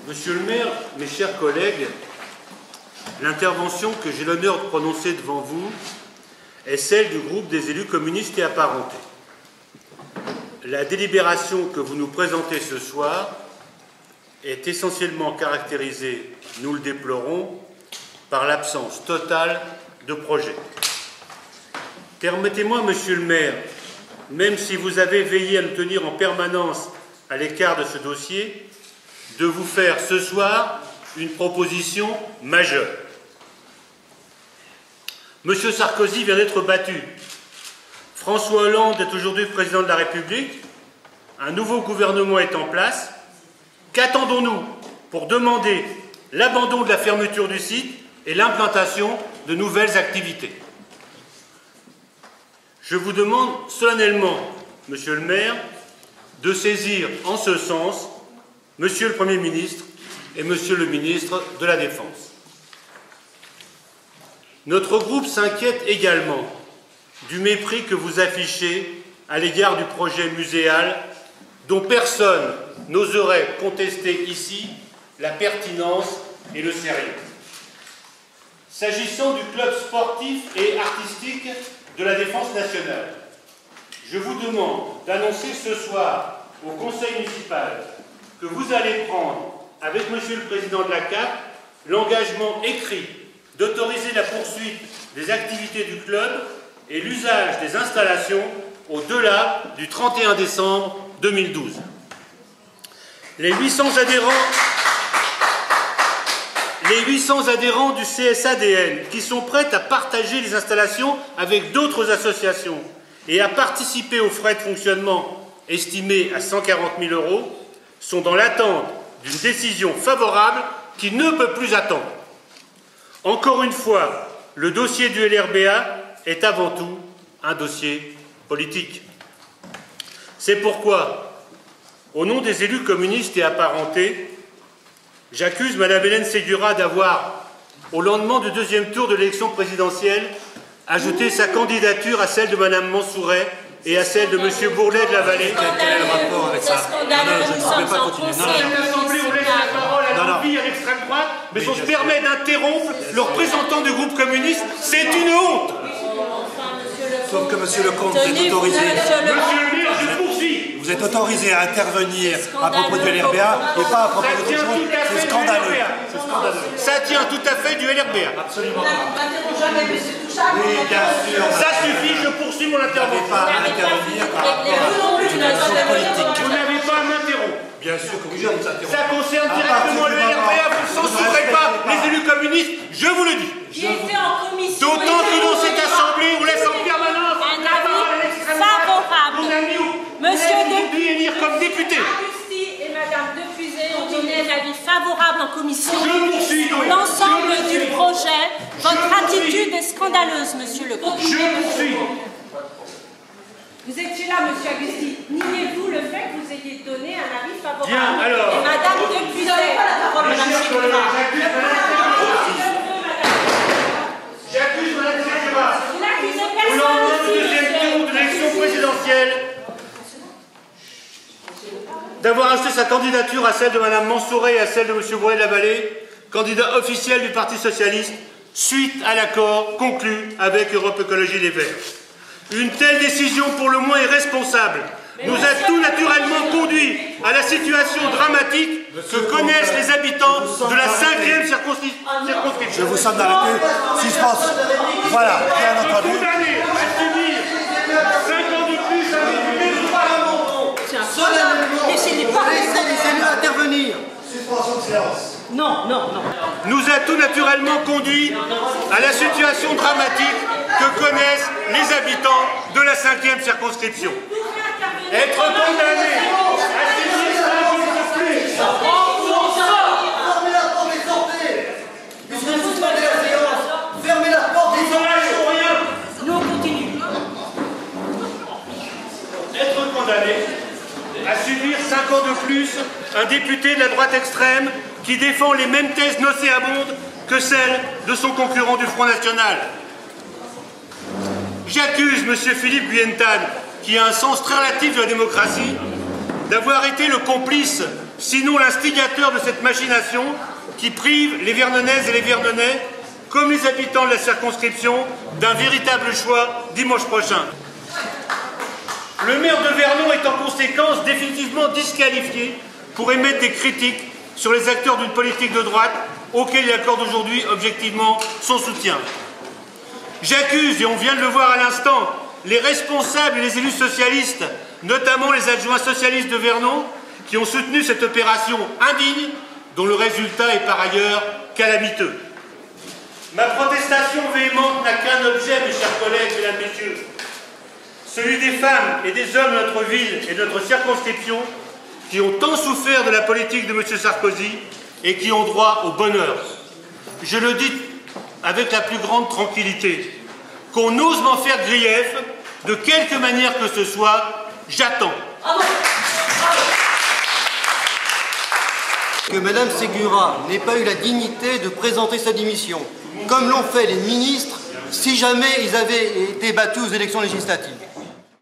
Monsieur le maire, mes chers collègues, l'intervention que j'ai l'honneur de prononcer devant vous est celle du groupe des élus communistes et apparentés. La délibération que vous nous présentez ce soir est essentiellement caractérisée, nous le déplorons, par l'absence totale de projet. Permettez-moi, monsieur le maire, même si vous avez veillé à nous tenir en permanence à l'écart de ce dossier, de vous faire ce soir une proposition majeure. Monsieur Sarkozy vient d'être battu. François Hollande est aujourd'hui président de la République. Un nouveau gouvernement est en place. Qu'attendons-nous pour demander l'abandon de la fermeture du site et l'implantation de nouvelles activités? Je vous demande solennellement, monsieur le maire, de saisir en ce sens monsieur le Premier ministre et monsieur le ministre de la Défense. Notre groupe s'inquiète également du mépris que vous affichez à l'égard du projet muséal dont personne n'oserait contester ici la pertinence et le sérieux. S'agissant du club sportif et artistique de la Défense nationale, je vous demande d'annoncer ce soir au Conseil municipal que vous allez prendre, avec monsieur le président de la CAP, l'engagement écrit d'autoriser la poursuite des activités du club et l'usage des installations au-delà du 31 décembre 2012. Les 800 adhérents du CSADN qui sont prêts à partager les installations avec d'autres associations et à participer aux frais de fonctionnement estimés à 140 000 € sont dans l'attente d'une décision favorable qui ne peut plus attendre. Encore une fois, le dossier du LRBA est avant tout un dossier politique. C'est pourquoi, au nom des élus communistes et apparentés, j'accuse Mme Hélène Ségura d'avoir, au lendemain du deuxième tour de l'élection présidentielle, ajouté sa candidature à celle de Mme Mansouret et à celle de M. Bourlet de la Vallée. Quel est le rapport avec ça? Je ne peux pas continuer. L'Assemblée, on laisse la parole à l'envie à l'extrême droite, mais on se permet d'interrompre le représentant du groupe communiste. C'est une honte. Sauf que monsieur le comte, vous êtes autorisé. Monsieur le maire, je poursuis. Vous êtes autorisé à intervenir à propos du LRBA et pas à propos d'autre chose. C'est scandaleux. Ça tient tout à fait du LRBA. Absolument pas. Oui, bien sûr. Ça suffit, je poursuis mon intervention. Vous n'avez pas à intervenir par rapport à une action politique. Vous n'avez pas à m'interrompre. Bien sûr que oui, je vous interromps. Ça concerne directement le LRBA, vous ne censurez pas les élus communistes, je vous le dis. Qui était en commission. D'autant que dans cette assemblée, on laisse en permanence un avis favorable. Mon ami, Monsieur Depuy élire comme député. Agusty et Madame Depuisé ont donné un avis favorable en commission. Je poursuis donc. L'ensemble du projet, votre attitude est scandaleuse, monsieur le comte. Je poursuis. Vous étiez là, monsieur Agusty. Niez-vous le fait que vous ayez donné un avis favorable? Bien, alors. Et Madame Depuisé. J'accuse Mme Ségura. Vous n'accusez Au personne lendemain du ici, deuxième monsieur. tour de l'élection présidentielle, d'avoir ajouté sa candidature à celle de Mme Mansouret et à celle de M. Bourlet de la Vallée, candidat officiel du Parti socialiste, suite à l'accord conclu avec Europe Écologie Les Verts. Une telle décision, pour le moins irresponsable, nous a tout naturellement conduit à la situation dramatique que connaissent les habitants de la 5e circonscription. Je vous sonne dans la queue. Suspense. Voilà, bien entendu. Condamné à subir 5 ans de plus à député de 3 ans. Laissez les élus intervenir. Suspension de séance. Non, non, non. Nous a tout naturellement conduit à la situation dramatique que connaissent les habitants de la 5e circonscription. Être condamné à subir 5 ans de plus. Fermez la porte et sortez. Fermez la porte et Nous ne lâchons rien. Nous, on continue. Être condamné à subir 5 ans de plus un député de la droite extrême qui défend les mêmes thèses nauséabondes que celles de son concurrent du Front National. J'accuse M. Philippe Guyentan, qui a un sens très relatif de la démocratie, d'avoir été le complice, sinon l'instigateur de cette machination qui prive les Vernonaises et les Vernonais, comme les habitants de la circonscription, d'un véritable choix dimanche prochain. Le maire de Vernon est en conséquence définitivement disqualifié pour émettre des critiques sur les acteurs d'une politique de droite auxquels il accorde aujourd'hui objectivement son soutien. J'accuse, et on vient de le voir à l'instant, les responsables et les élus socialistes, notamment les adjoints socialistes de Vernon, qui ont soutenu cette opération indigne, dont le résultat est par ailleurs calamiteux. Ma protestation véhémente n'a qu'un objet, mes chers collègues, mesdames, messieurs, celui des femmes et des hommes de notre ville et de notre circonscription qui ont tant souffert de la politique de M. Sarkozy et qui ont droit au bonheur. Je le dis avec la plus grande tranquillité, qu'on ose m'en faire grief, de quelque manière que ce soit, j'attends. Que Mme Ségura n'ait pas eu la dignité de présenter sa démission, comme l'ont fait les ministres si jamais ils avaient été battus aux élections législatives.